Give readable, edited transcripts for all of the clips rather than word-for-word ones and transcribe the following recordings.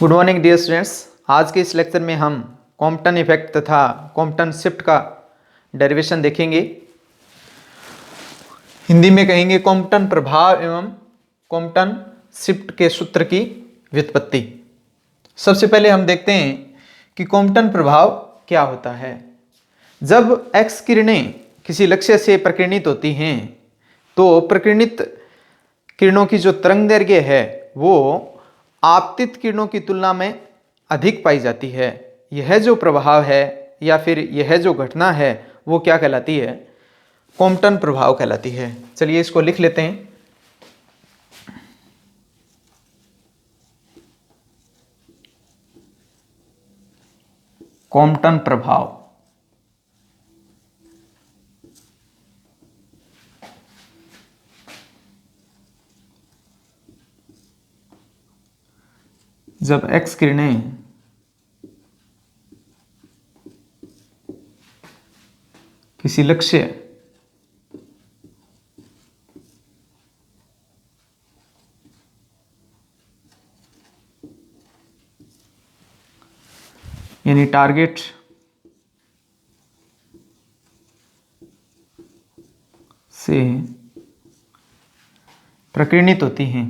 Good morning dear students. आज के इस लेक्चर में हम कॉम्पटन इफेक्ट तथा कॉम्पटन शिफ्ट का डेरिवेशन देखेंगे। हिंदी में कहेंगे कॉम्पटन प्रभाव एवं कॉम्पटन शिफ्ट के सूत्र की व्युत्पत्ति। सबसे पहले हम देखते हैं कि कॉम्पटन प्रभाव क्या होता है। जब एक्स किरणें किसी लक्ष्य से प्रकीर्णित होती हैं तो प्रकीर्णित किरणों की जो तरंग दैर्घ्य है वो आपतित किरणों की तुलना में अधिक पाई जाती है। यह जो प्रभाव है या फिर यह जो घटना है वो क्या कहलाती है? कॉम्पटन प्रभाव कहलाती है। चलिए इसको लिख लेते हैं। कॉम्पटन प्रभाव जब एक्स किरणें किसी लक्ष्य यानी टारगेट से प्रकीर्णित होती हैं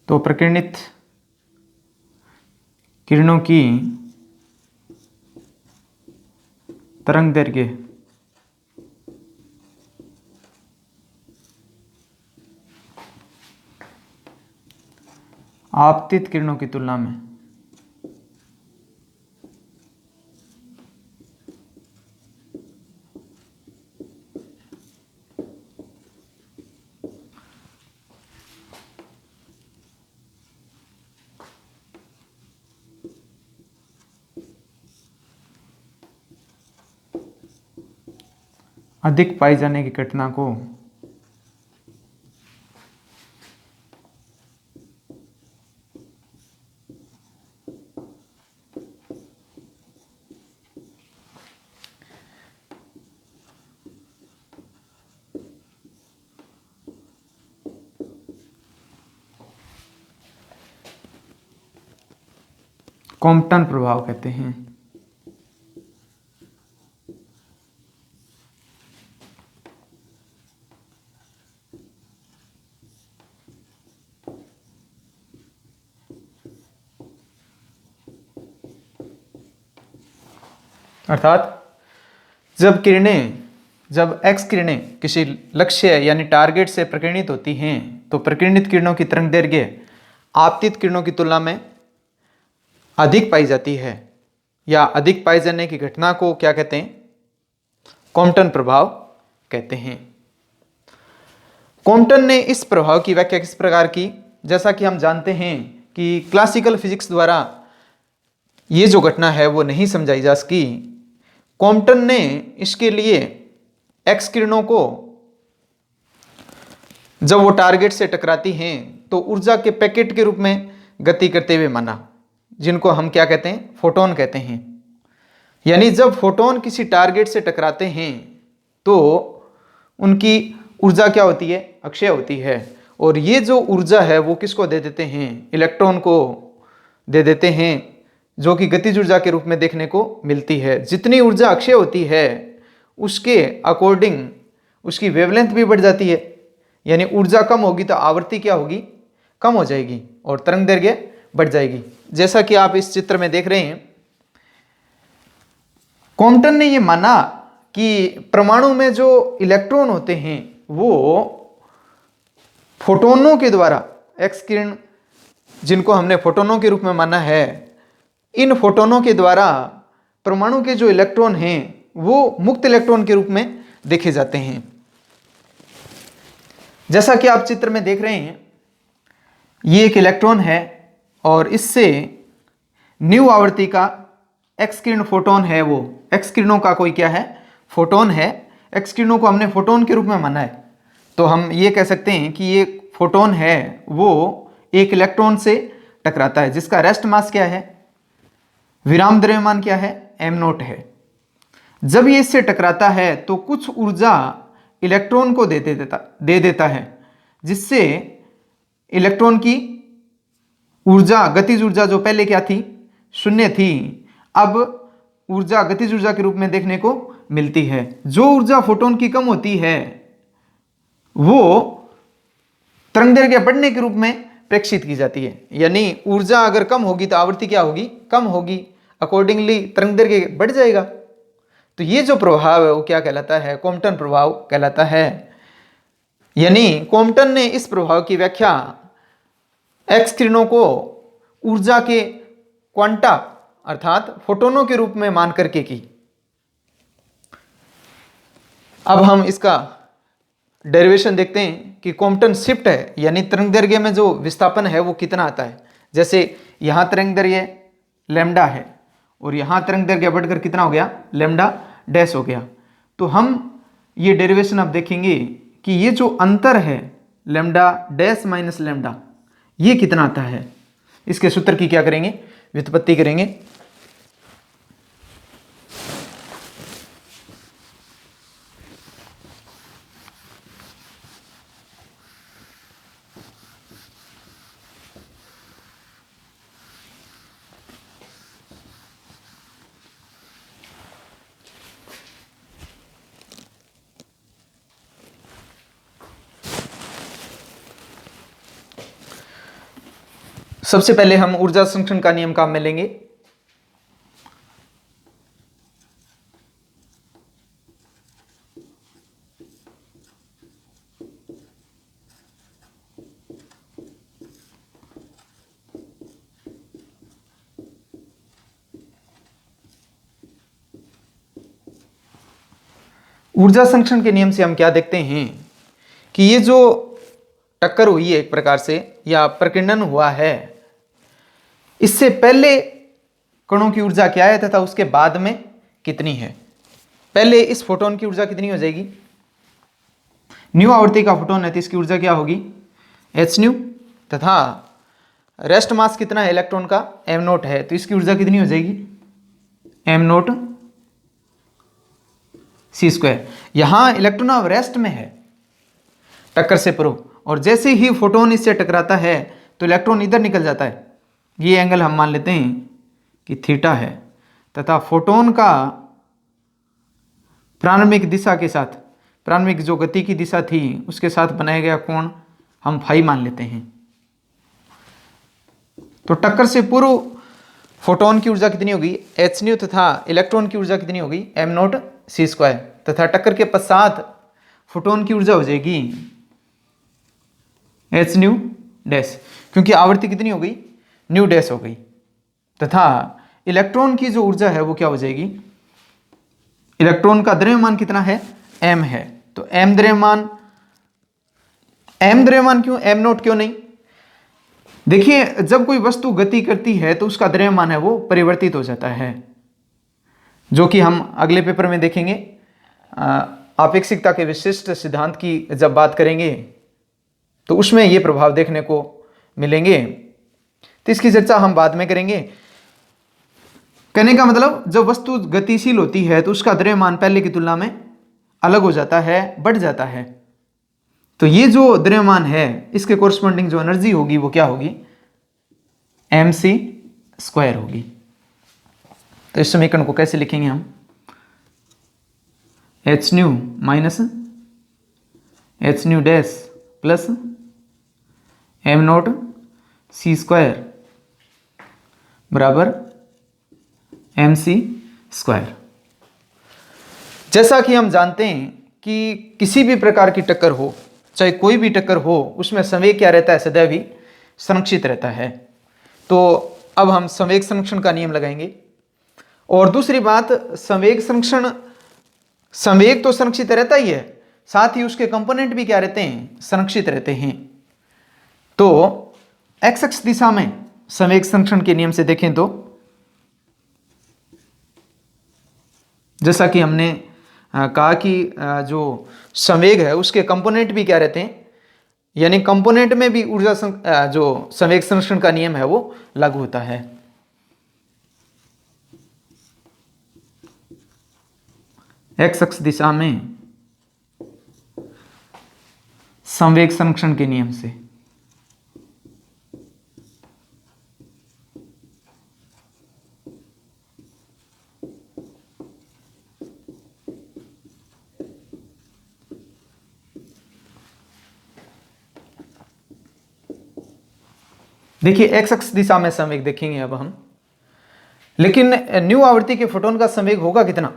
तो प्रकीर्णित किरणों की तरंग दैर्घ्य आपतित किरणों की तुलना में अधिक पाई जाने की घटना को कॉम्पटन प्रभाव कहते हैं। अर्थात जब एक्स किरणें किसी लक्ष्य यानी टारगेट से प्रकीर्णित होती हैं तो प्रकीर्णित किरणों की तरंग दैर्घ्य आपतित किरणों की तुलना में अधिक पाई जाती है या अधिक पाए जाने की घटना को क्या कहते हैं? कॉम्पटन प्रभाव कहते हैं। कॉम्पटन ने इस प्रभाव की व्याख्या किस प्रकार की? जैसा कि हम जानते हैं कि क्लासिकल फिजिक्स द्वारा ये जो घटना है वो नहीं समझाई जा सकी। कॉम्पटन ने इसके लिए एक्स किरणों को जब वो टारगेट से टकराती हैं तो ऊर्जा के पैकेट के रूप में गति करते हुए माना, जिनको हम क्या कहते हैं? फोटोन कहते हैं। यानी जब फोटोन किसी टारगेट से टकराते हैं तो उनकी ऊर्जा क्या होती है? अक्षय होती है। और ये जो ऊर्जा है वो किसको दे देते हैं? इलेक्ट्रॉन को दे देते हैं, जो कि गतिज ऊर्जा के रूप में देखने को मिलती है। जितनी ऊर्जा अक्षय होती है उसके अकॉर्डिंग उसकी वेवलेंथ भी बढ़ जाती है। यानी ऊर्जा कम होगी तो आवृत्ति क्या होगी? कम हो जाएगी और तरंग दैर्घ्य बढ़ जाएगी। जैसा कि आप इस चित्र में देख रहे हैं, कॉम्पटन ने यह माना कि परमाणु में जो इलेक्ट्रॉन होते हैं वो फोटोनों के द्वारा, एक्स किरण जिनको हमने फोटोनों के रूप में माना है, इन फोटोनों के द्वारा परमाणु के जो इलेक्ट्रॉन हैं वो मुक्त इलेक्ट्रॉन के रूप में देखे जाते हैं। जैसा कि आप चित्र में देख रहे हैं, ये एक इलेक्ट्रॉन है और इससे न्यू आवृत्ति का एक्स किरण फोटोन है, वो एक्स किरणों का कोई क्या है, फोटोन है। एक्स किरणों को हमने फोटोन के रूप में माना है, तो हम ये कह सकते हैं कि ये फोटोन है वो एक इलेक्ट्रॉन से टकराता है, जिसका रेस्ट मास क्या है, विराम द्रव्यमान क्या है, m नोट है। जब ये इससे टकराता है तो कुछ ऊर्जा इलेक्ट्रॉन को दे देता है, जिससे इलेक्ट्रॉन की ऊर्जा, गतिज ऊर्जा जो पहले क्या थी, शून्य थी, अब ऊर्जा गतिज ऊर्जा के रूप में देखने को मिलती है। जो ऊर्जा फोटोन की कम होती है वो तरंगदैर्घ्य बढ़ने के रूप में प्रेक्षित की जाती है। यानी ऊर्जा अगर कम होगी तो आवृत्ति क्या होगी, कम होगी, अकॉर्डिंगली तरंगदैर्घ्य बढ़ जाएगा। तो ये जो प्रभाव है वो क्या कहलाता है, कॉम्पटन प्रभाव कहलाता है। यानी कॉम्पटन ने इस प्रभाव की व्याख्या एक्स किरणों को ऊर्जा के क्वांटा अर्थात फोटोनों के रूप में मान करके की। अब हम इसका डेरिवेशन देखते हैं कि कॉम्पटन शिफ्ट है, यानी तरंगदैर्घ्य में जो विस्थापन है वो कितना आता है। जैसे यहाँ तरंगदैर्घ्य लैम्डा है और यहाँ तरंगदैर्घ्य बढ़कर कितना हो गया, लैम्डा डैश हो गया। तो हम ये डेरिवेशन अब देखेंगे कि ये जो अंतर है लैम्डा डैश माइनस लैम्डा, ये कितना आता है। इसके सूत्र की क्या करेंगे, व्युत्पत्ति करेंगे। सबसे पहले हम ऊर्जा संरक्षण का नियम काम में लेंगे। ऊर्जा संरक्षण के नियम से हम क्या देखते हैं कि ये जो टक्कर हुई है एक प्रकार से या प्रकीर्णन हुआ है, इससे पहले कणों की ऊर्जा क्या है तथा उसके बाद में कितनी है। पहले इस फोटोन की ऊर्जा कितनी हो जाएगी, न्यू आवृत्ति का फोटोन है तो इसकी ऊर्जा क्या होगी, एच न्यू, तथा रेस्ट मास कितना है इलेक्ट्रॉन का, एम नोट है, तो इसकी ऊर्जा कितनी हो जाएगी, एम नोट सी स्क्वायर। यहां इलेक्ट्रॉन अब रेस्ट में है टक्कर से पूर्व, और जैसे ही फोटोन इससे टकराता है तो इलेक्ट्रॉन इधर निकल जाता है। ये एंगल हम मान लेते हैं कि थीटा है, तथा फोटोन का प्रारंभिक दिशा के साथ, प्रारंभिक जो गति की दिशा थी उसके साथ बनाया गया कोण हम फाई मान लेते हैं। तो टक्कर से पूर्व फोटोन की ऊर्जा कितनी होगी, एच न्यू, तथा इलेक्ट्रॉन की ऊर्जा कितनी होगी, एम नोट सी स्क्वायर, तथा टक्कर के पश्चात फोटोन की ऊर्जा हो जाएगी एच न्यू डैश, क्योंकि आवृत्ति कितनी हो गई, न्यू डैश हो गई, तथा इलेक्ट्रॉन की जो ऊर्जा है वो क्या हो जाएगी, इलेक्ट्रॉन का द्रव्यमान कितना है, m है, तो m द्रव्यमान, m द्रव्यमान क्यों, m नोट क्यों नहीं। देखिए जब कोई वस्तु गति करती है तो उसका द्रव्यमान है वो परिवर्तित हो जाता है, जो कि हम अगले पेपर में देखेंगे। आपेक्षिकता के विशिष्ट सिद्धांत की जब बात करेंगे तो उसमें ये प्रभाव देखने को मिलेंगे, तो इसकी चर्चा हम बाद में करेंगे। कहने का मतलब जब वस्तु गतिशील होती है तो उसका द्रव्यमान पहले की तुलना में अलग हो जाता है, बढ़ जाता है। तो ये जो द्रव्यमान है इसके कोरस्पॉन्डिंग जो एनर्जी होगी वो क्या होगी, mc स्क्वायर होगी। तो इस समीकरण को कैसे लिखेंगे हम, H nu minus H nu dash plus M note C square बराबर एम सी स्क्वायर। जैसा कि हम जानते हैं कि किसी भी प्रकार की टक्कर हो, चाहे कोई भी टक्कर हो, उसमें संवेग क्या रहता है, सदैव ही संरक्षित रहता है। तो अब हम संवेग संरक्षण का नियम लगाएंगे। और दूसरी बात, संवेग संरक्षण, संवेग तो संरक्षित रहता ही है, साथ ही उसके कंपोनेंट भी क्या रहते हैं, संरक्षित रहते हैं। तो एक्स अक्ष दिशा में संवेग संरक्षण के नियम से देखें तो जैसा कि हमने कहा कि जो संवेग है उसके कंपोनेंट भी क्या रहते हैं, यानी कंपोनेंट में भी जो संवेग संरक्षण का नियम है वो लागू होता है। एक्स अक्ष दिशा में संवेग संरक्षण के नियम से देखिए एक्स अक्ष दिशा में संवेग देखेंगे अब हम, लेकिन न्यू आवृत्ति के फोटोन का संवेग होगा कितना।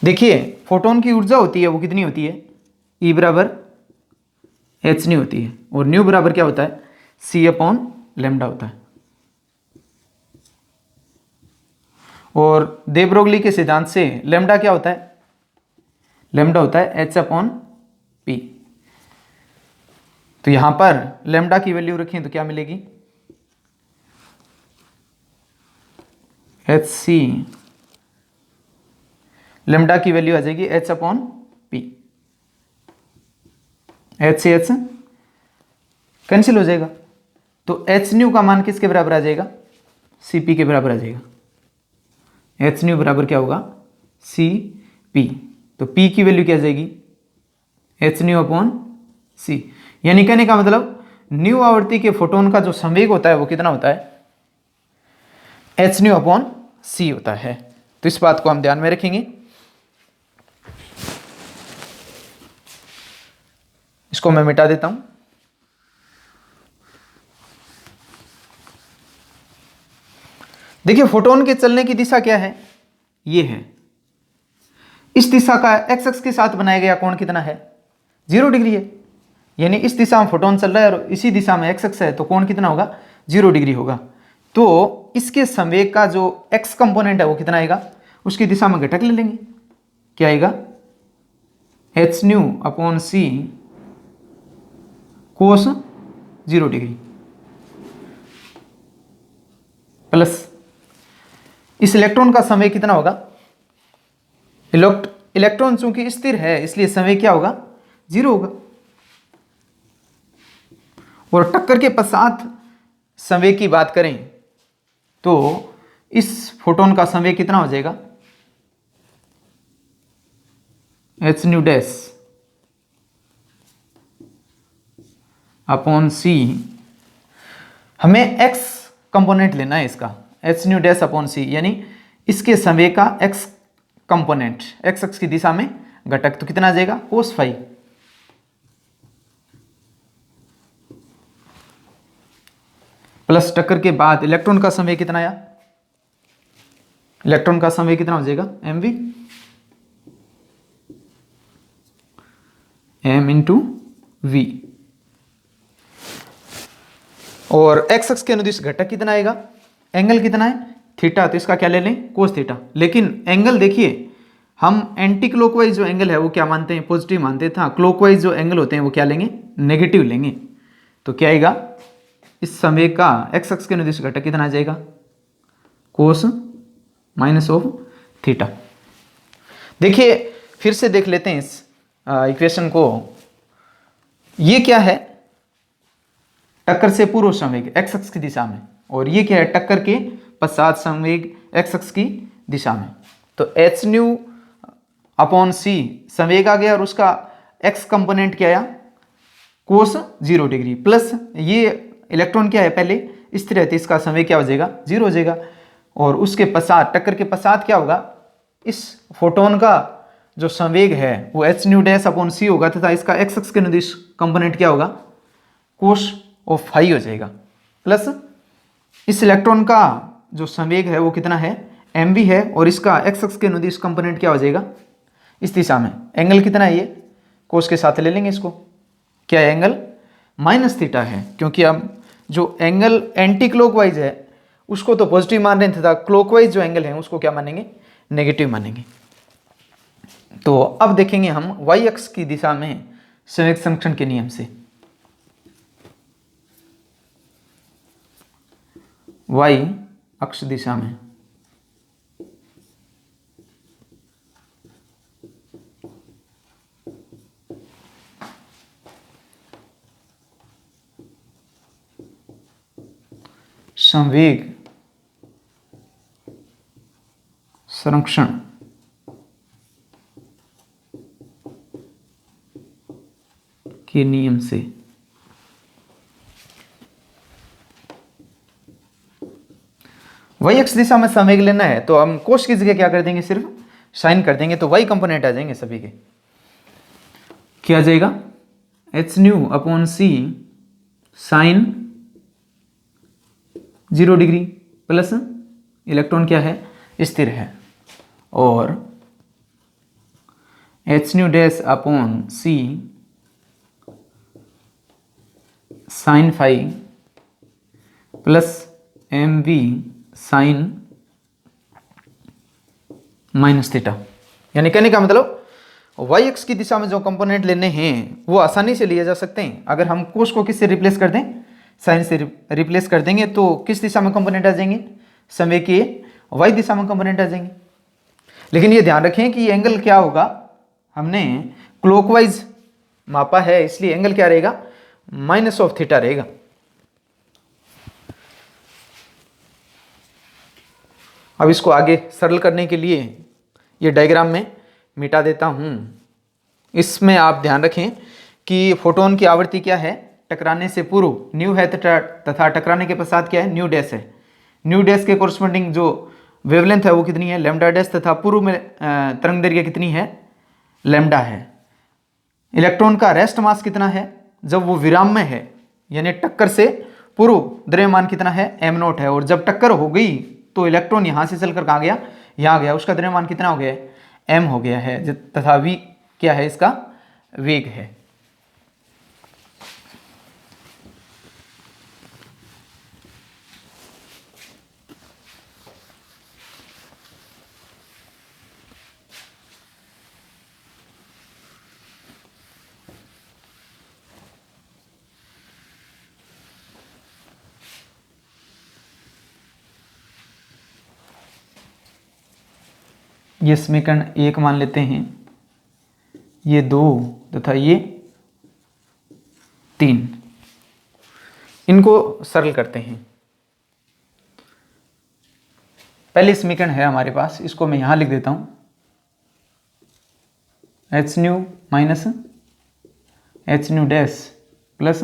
देखिए फोटोन की ऊर्जा होती है वो कितनी होती है, E बराबर एच न्यू होती है, और न्यू बराबर क्या होता है, C अपॉन लैम्डा होता है। और दे ब्रोगली के सिद्धांत से लैम्डा क्या होता है, लैम्डा होता है H अपॉन P। तो यहां पर लैम्डा की वैल्यू रखें तो क्या मिलेगी, एच सी, लैम्डा की वैल्यू आ जाएगी H अपॉन P। H से H कैंसिल हो जाएगा, तो H न्यू का मान किसके बराबर आ जाएगा, CP के बराबर आ जाएगा। H न्यू बराबर क्या होगा, CP। तो P की वैल्यू क्या आ जाएगी, H न्यू अपॉन C। यानी कहने का मतलब न्यू आवृत्ति के फोटोन का जो संवेग होता है वो कितना होता है, एच न्यू अपॉन सी होता है। तो इस बात को हम ध्यान में रखेंगे। इसको मैं मिटा देता हूं। देखिए फोटोन के चलने की दिशा क्या है, ये है। इस दिशा का एक्स अक्ष के साथ बनाया गया कोण कितना है, 0 डिग्री है। यानी इस दिशा में फोटोन चल रहा है और इसी दिशा में एक्स अक्ष है, तो कोण कितना होगा, 0 डिग्री होगा। तो इसके संवेग का जो एक्स कंपोनेंट है वो कितना आएगा, उसकी दिशा में घटक ले लेंगे, क्या आएगा, एच न्यू अपॉन सी कोस 0 डिग्री प्लस इस इलेक्ट्रॉन का संवेग कितना होगा, इलेक्ट्रॉन चूंकि स्थिर है इसलिए संवेग क्या होगा, 0 होगा। और टक्कर के पश्चात संवेग की बात करें तो इस फोटोन का संवेग कितना हो जाएगा, एच न्यू डैश अपॉन सी। हमें एक्स कंपोनेंट लेना है इसका, एच न्यू डैश अपॉन सी, यानी इसके संवेग का एक्स कंपोनेंट, एक्स अक्ष की दिशा में घटक, तो कितना आ जाएगा, कोस फाई। प्लस टक्कर के बाद इलेक्ट्रॉन का समय कितना आया, इलेक्ट्रॉन का समय कितना हो जाएगा, M v, m into v. और एक्स अक्ष के अनुदिश घटक कितना आएगा, एंगल कितना है, थीटा, तो इसका क्या ले लें, कोस थीटा। लेकिन एंगल देखिए हम एंटी क्लॉकवाइज जो एंगल है वो क्या मानते हैं, पॉजिटिव मानते थे। क्लॉकवाइज जो एंगल होते हैं वो क्या लेंगे, नेगेटिव लेंगे। तो क्या आएगा, इस संवेग का एक्स अक्ष के अनुदिश घटक कितना आ जाएगा, कोस माइनस ऑफ थीटा। देखिए फिर से देख लेते हैं इस इक्वेशन को। ये क्या है, टक्कर से पूर्व संवेग एक्स अक्ष की दिशा में, और ये क्या है, टक्कर के पश्चात संवेग एक्स अक्ष की दिशा में। तो एच न्यू अपॉन सी संवेग आ गया और उसका एक्स कंपोनेंट क्या आया, कोस 0 डिग्री, प्लस ये इलेक्ट्रॉन क्या है, पहले स्थिर है तो इसका संवेग क्या हो जाएगा, 0 हो जाएगा। और उसके पश्चात टक्कर के पश्चात क्या होगा, इस फोटोन का जो संवेग है वो एच न्यू डैश अपॉन सी होगा तथा इसका एक्स अक्ष के अनुदिश कंपोनेंट क्या होगा, कोस ऑफ फाई हो जाएगा। प्लस इस इलेक्ट्रॉन का जो संवेग है वो कितना है, एम वी है, और इसका एक्स अक्ष के अनुदिश कंपोनेंट क्या हो जाएगा, इस दिशा में एंगल कितना है, ये कोस के साथ ले लेंगे इसको, क्या है, एंगल माइनस थीटा है, क्योंकि अब जो एंगल एंटी क्लॉकवाइज है उसको तो पॉजिटिव मान रहे थे, क्लॉकवाइज जो एंगल है उसको क्या मानेंगे, नेगेटिव मानेंगे। तो अब देखेंगे हम वाई अक्ष की दिशा में संवेग संरक्षण के नियम से। वाई अक्ष दिशा में संवेग संरक्षण के नियम से वाई अक्ष दिशा में संवेग लेना है तो हम कोश की जगह क्या कर देंगे, सिर्फ साइन कर देंगे, तो वाई कंपोनेंट आ जाएंगे सभी के। क्या आ जाएगा, H nu upon c sine 0 degree plus electron क्या है, स्थिर है, और h nu dash upon c sine five plus M v sine minus theta. यानी कहने का मतलब वाई एक्स की दिशा में जो कंपोनेंट लेने हैं वो आसानी से लिए जा सकते हैं। अगर हम कोस को किससे रिप्लेस कर दें, साइन से रिप्लेस कर देंगे, तो किस दिशा में कंपोनेंट आ जाएंगे, संवेग के वाई दिशा में कंपोनेंट आ जाएंगे। लेकिन ये ध्यान रखें कि एंगल क्या होगा, हमने क्लॉकवाइज मापा है, इसलिए एंगल क्या रहेगा, माइनस ऑफ थीटा रहेगा। अब इसको आगे सरल करने के लिए ये डायग्राम में मिटा देता हूं। इसमें आप ध्यान रखें कि फोटोन की आवृत्ति क्या है, टकराने से पूर्व न्यू है तथा टकराने के पश्चात क्या है, न्यू डैश है। न्यू डैश के कोरस्पॉन्डिंग जो वेवलेंथ है वो कितनी है, लैम्डा डैश, तथा पूर्व में तरंग दैर्घ्य कितनी है, लैम्डा है। इलेक्ट्रॉन का रेस्ट मास कितना है जब वो विराम में है, यानी टक्कर से पूर्व द्रव्यमान कितना है, m नॉट है, और जब टक्कर हो गई तो इलेक्ट्रॉन यहां से चलकर कहाँ गया, यहाँ गया, उसका द्रव्यमान कितना हो गया है, m हो गया है, तथा v क्या है, इसका वेग है। ये समीकरण 1 मान लेते हैं, ये 2 तथा ये 3, इनको सरल करते हैं। पहले समीकरण है हमारे पास, इसको मैं यहां लिख देता हूं, H nu minus H nu dash plus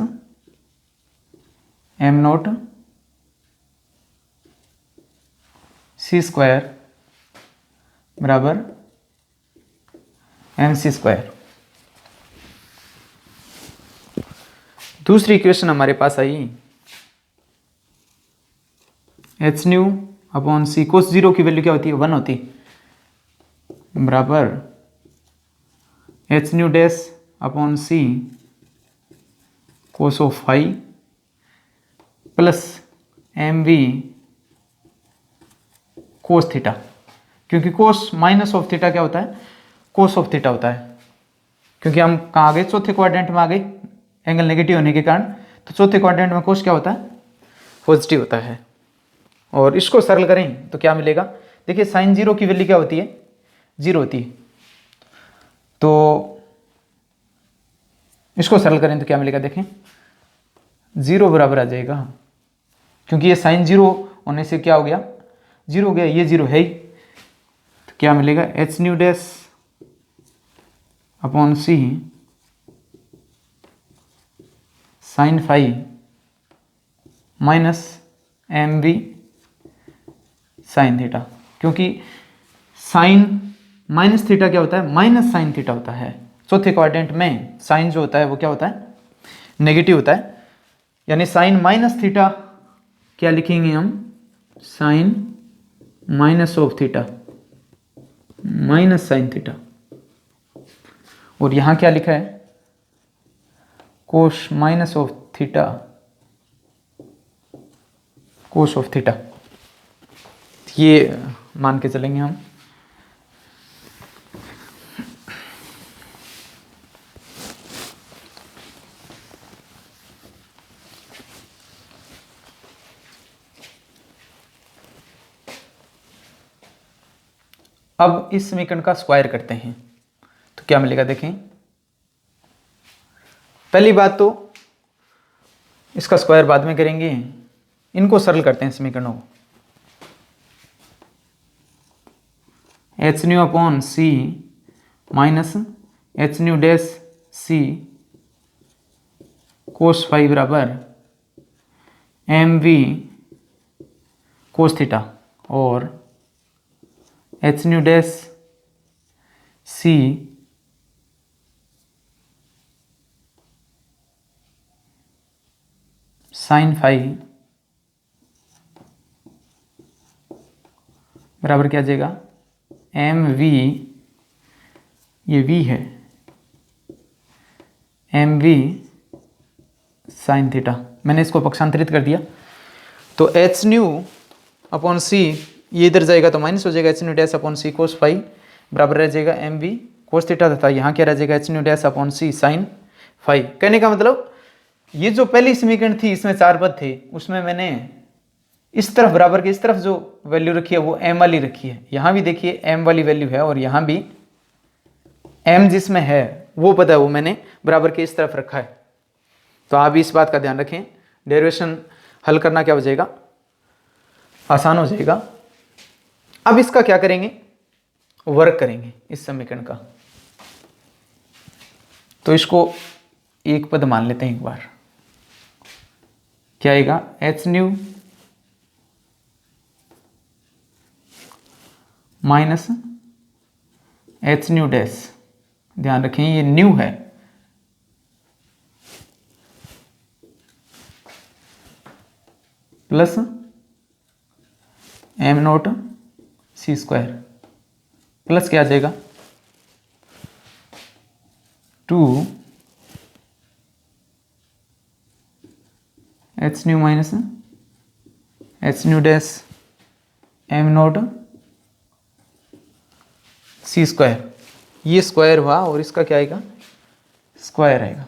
M note C square बराबर एम सी स्क्वायर। दूसरी इक्वेशन हमारे पास आई, H nu upon C, cos zero की वैल्यू क्या होती है, 1 होती है, बराबर H nu dash upon C cos of phi plus M V cos theta, क्योंकि कोस माइनस ऑफ थीटा क्या होता है, कोस ऑफ थीटा होता है। क्योंकि हम कहाँ आ गए, चौथे क्वाड्रेंट में आ गए, एंगल नेगेटिव होने के कारण, तो चौथे क्वाड्रेंट में कोस क्या होता है, पॉजिटिव होता है। और इसको सरल करें तो क्या मिलेगा, देखिए साइन जीरो की वैल्यू क्या होती है, 0 होती है, तो इसको सरल करें तो क्या मिलेगा, देखें 0 बराबर आ जाएगा, क्योंकि ये साइन 0 होने से क्या हो गया, 0 हो गया, ये 0 है ही, तो क्या मिलेगा, H nu dash upon c sine five minus m v sine theta, क्योंकि साइन माइनस थीटा क्या होता है, माइनस साइन थीटा होता है। चौथे क्वाड्रेंट में साइन जो होता है वो क्या होता है, नेगेटिव होता है, यानी साइन माइनस थीटा क्या लिखेंगे हम, sine minus of theta minus sine theta, और यहां क्या लिखा है, cos minus of theta cos of theta, ये मान के चलेंगे हम। अब इस समीकरण का स्क्वायर करते हैं तो क्या मिलेगा देखें। पहली बात तो इसका स्क्वायर बाद में करेंगे, इनको सरल करते हैं समीकरणों को। एच न्यू अपॉन सी minus H nu dash C कोस फाई बराबर एम वी कोस थीटा और h nu dash C sign phi बराबर क्या आ जाएगा एम वी, ये वी है, एम वी साइन थीटा। मैंने इसको पक्षांतरित कर दिया तो एच न्यू अपॉन सी, ये इधर जाएगा तो माइनस हो जाएगा H nu dash upon C कोस फाई बराबर रह जाएगा एम वी कोस थीटा तथा यहाँ क्या रह जाएगा H nu dash upon c sine phi. कहने का मतलब ये जो पहली समीकरण थी इसमें 4 पद थे, उसमें मैंने इस तरफ बराबर के इस तरफ जो वैल्यू रखी है वो m वाली रखी है। यहाँ भी देखिए m वाली वैल्यू है और यहाँ भी m जिसमें है वो पता है वो मैंने बराबर के इस तरफ रखा है। तो आप भी इस बात का ध्यान रखें, डेरिवेशन हल करना क्या हो जाएगा, आसान हो जाएगा। अब इसका क्या करेंगे, वर्क करेंगे इस समीकरण का। तो इसको एक पद मान लेते हैं एक बार, क्या आएगा H nu minus H nu dash, ध्यान रखें ये न्यू है, plus M note C square plus क्या आ जाएगा 2 H nu minus H nu dash M note C square. ये स्क्वायर हुआ और इसका क्या आएगा स्क्वायर आएगा,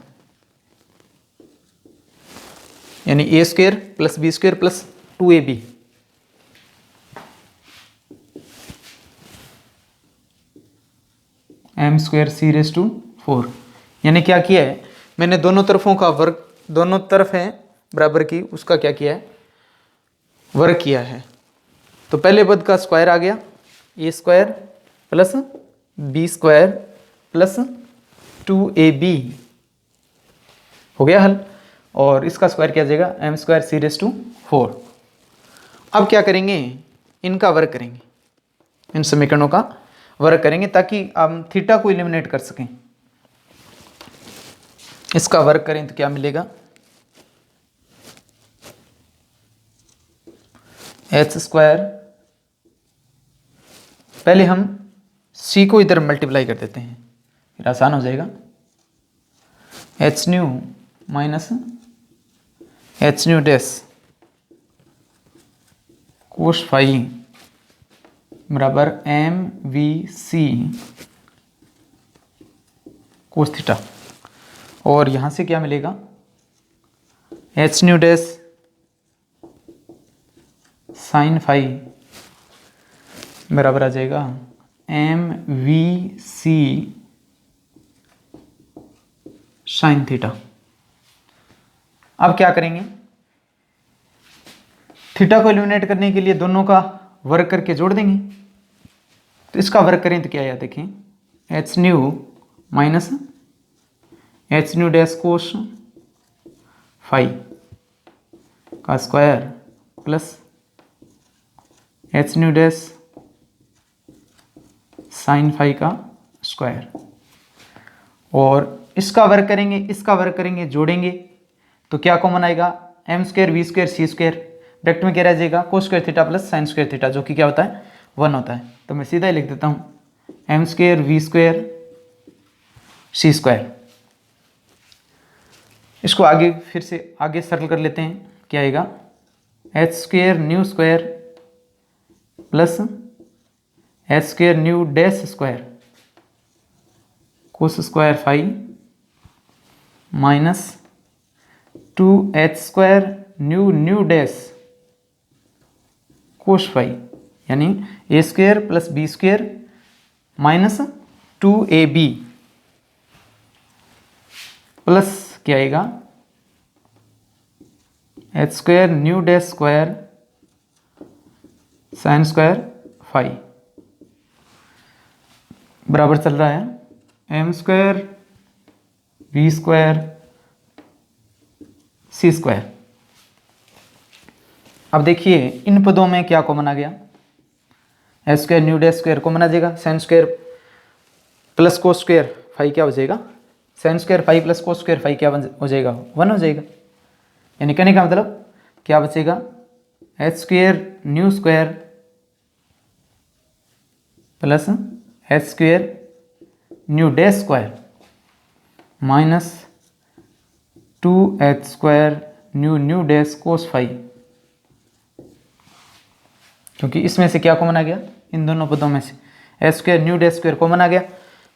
यानी A square plus B square plus 2ab। M square C raise to 4, यानी क्या किया है मैंने दोनों तरफों का वर्ग, दोनों तरफ है बराबर की, उसका क्या किया है वर्ग किया है। तो पहले पद का स्क्वायर आ गया A square plus B square plus 2ab हो गया हल, और इसका स्क्वायर क्या आ जाएगा M square C raise to 4। अब क्या करेंगे, इनका वर्ग करेंगे, इन समीकरणों का वर्ग करेंगे ताकि हम थीटा को एलिमिनेट कर सकें। इसका वर्ग करें तो क्या मिलेगा एच स्क्वायर, पहले हम सी को इधर मल्टीप्लाई कर देते हैं फिर आसान हो जाएगा, H nu minus H nu dash cos phi बराबर M V C cos theta, और यहाँ से क्या मिलेगा H nu dash sine phi बराबर आ जाएगा M V C sine theta. अब क्या करेंगे, थीटा को एलिमिनेट करने के लिए दोनों का वर्ग करके जोड़ देंगे। तो इसका वर्ग करें तो क्या आया देखें H nu minus H nu dash cos phi का square plus H nu dash sine phi का स्क्वायर, और इसका वर्ग करेंगे इसका वर्ग करेंगे जोड़ेंगे तो क्या कॉमन आएगा M square V square C square, bracket में क्या रह जाएगा cos square theta plus sine square theta, जो कि क्या होता है 1 होता है। तो मैं सीधा ही लिख देता हूँ M square V square C square. इसको आगे फिर से आगे सरल कर लेते हैं, क्या आएगा H square nu square plus H square nu dash square cos square phi minus 2h square nu nu dash cos phi, यानी A square plus B square minus 2ab plus क्या आएगा H square nu dash square sine square phi बराबर चल रहा है M square B square C square. अब देखिए इन पदों में क्या कॉमन आ गया, H square nu dash square common आ जाएगा, sine square plus cos square phi क्या हो जाएगा, sine square phi plus cos square phi क्या हो जाएगा, 1 हो जाएगा। यानी कहने का मतलब क्या बचेगा, H square nu square plus H square nu dash square minus 2h square nu dash cos phi, क्योंकि इसमें से क्या कॉमन आ गया, इन दोनों पदों में से H square nu dash square common आ गया,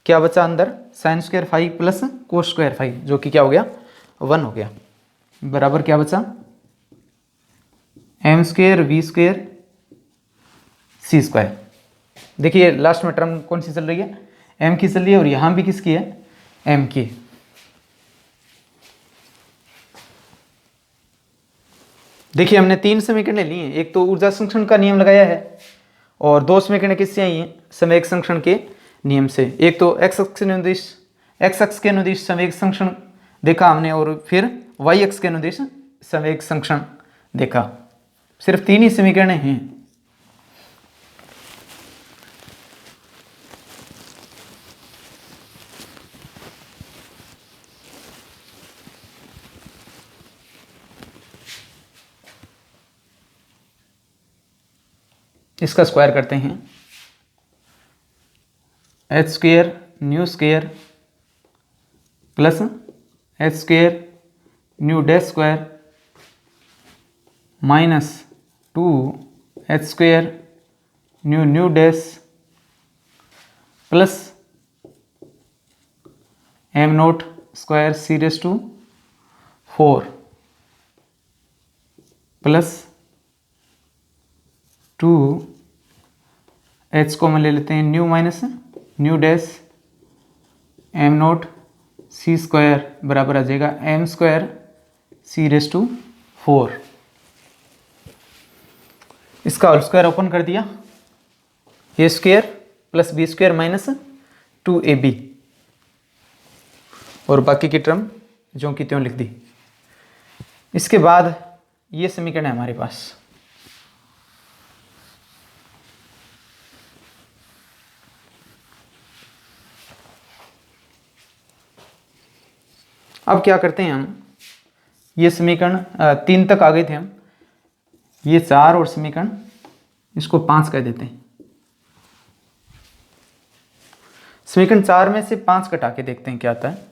क्या बचा अंदर sine square phi plus cos square phi जो कि क्या हो गया 1 हो गया, बराबर क्या बचा M square V square C square. देखिए लास्ट में टर्म कौन सी चल रही है, एम की चल रही है और यहां भी किसकी है, एम की। देखिए हमने 3 समीकरण लिए हैं, एक तो ऊर्जा संरक्षण का नियम लगाया है और 2 समीकरण किससे आई हैं, संवेग संरक्षण के नियम से। एक तो एक्स अक्ष के अनुदिश संवेग संरक्षण देखा हमने और फिर वाई अक्ष के अनुदिश संवेग संरक्षण देखा। सिर्फ 3 ही समीकरण हैं। इसका स्क्वायर करते हैं, H square nu square plus H square nu dash square minus 2h square nu dash plus M note square C raise to 4 plus 2h को हम ले लेते हैं nu minus nu dash M note C square बराबर आ जाएगा M square C raise to 4। इसका whole square open कर दिया, A square plus B square minus 2ab और बाकी की टर्म जो की त्यों लिख दी। इसके बाद ये समीकरण है हमारे पास, अब क्या करते हैं हम, ये समीकरण 3 तक आ गए थे हम, ये 4 और समीकरण इसको 5 कह देते हैं। समीकरण 4 में से 5 घटा के देखते हैं क्या आता है।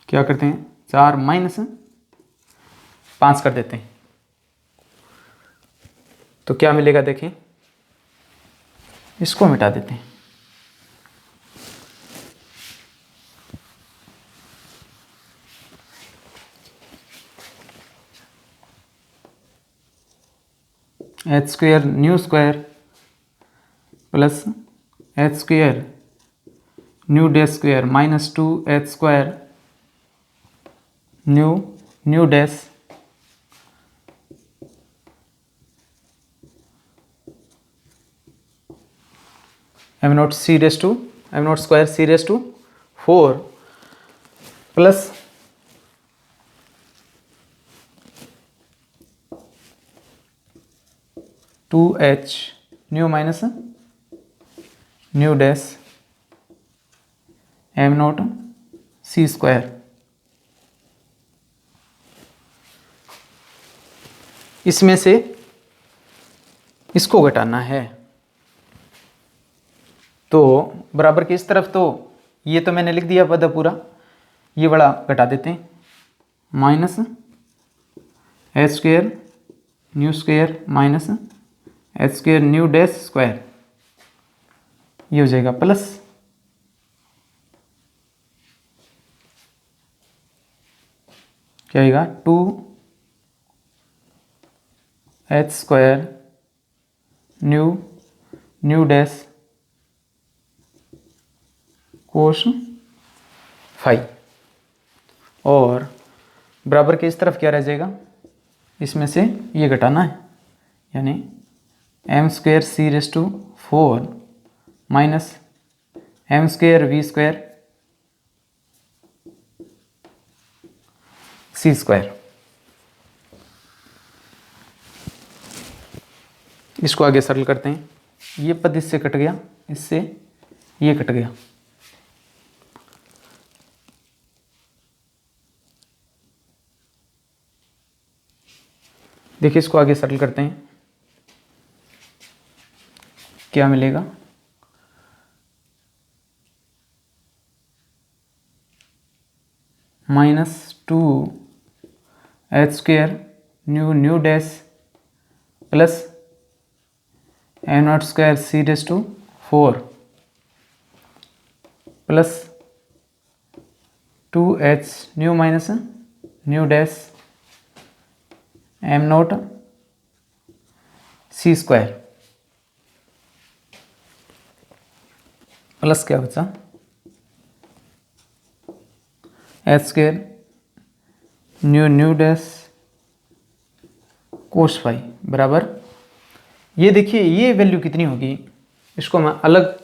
क्या करते हैं 4 माइनस 5 कर देते हैं तो क्या मिलेगा, देखें इसको मिटा देते हैं। H square nu square plus H square nu dash square minus 2h square nu dash M note square C raise to 4 plus two H nu minus nu dash M note C square. इसमें से इसको घटाना है तो बराबर की इस तरफ, तो ये तो मैंने लिख दिया पद पूरा, ये बड़ा घटा देते हैं minus H square nu square minus H square nu dash square, ये हो जाएगा प्लस क्या आएगा 2h square nu dash cos phi, और बराबर के इस तरफ क्या रह जाएगा, इसमें से ये घटाना है, यानी m square C raise to 4 minus m square V square C square. इसको आगे सरल करते हैं, ये पद इससे कट गया, इससे ये कट गया, देखिए इसको आगे सरल करते हैं, क्या मिलेगा, -2h square nu dash plus m0 square C raise to 4 plus 2h nu minus nu dash m0 C square plus क्या बचा h square nu dash cos phi बराबर, ये देखिए ये वैल्यू कितनी होगी, इसको मैं अलग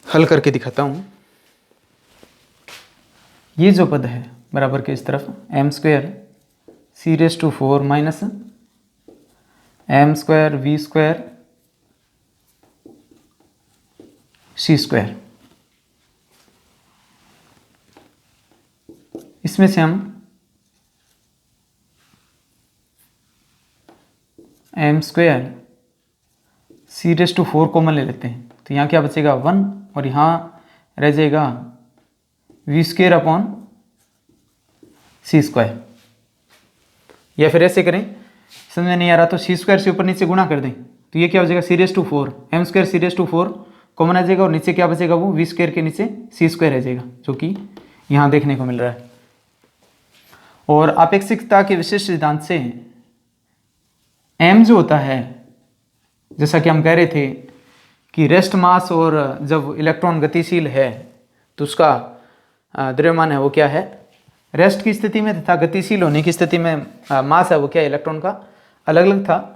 हल करके दिखाता हूँ। ये जो पद है बराबर के इस तरफ m square C raise to 4 minus m square V square C square, इसमें से हम m square C raise to 4 common ले लेते हैं, तो यहाँ क्या बचेगा 1 और यहाँ रह जाएगा V square upon C square, या फिर ऐसे करें, समझ में नहीं आ रहा तो सी स्क्वायर से ऊपर नीचे गुणा कर दें, तो ये क्या हो जाएगा C raise to 4 m square C raise to 4 common आ जाएगा, और नीचे क्या बचेगा वो वी स्क्वायर के नीचे सी स्क्वायर रह जाएगा, जो कि यहाँ देखने को मिल रहा है। और आपेक्षिकता के विशिष्ट सिद्धांत से m जो होता है, जैसा कि हम कह रहे थे कि रेस्ट मास, और जब इलेक्ट्रॉन गतिशील है तो उसका द्रव्यमान है वो क्या है, रेस्ट की स्थिति में तथा गतिशील होने की स्थिति में मास है वो क्या, इलेक्ट्रॉन का अलग अलग था।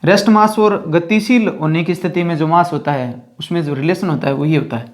रेस्ट मास और गतिशील होने की स्थिति में जो मास होता है उसमें जो रिलेशन होता है वो ये होता है,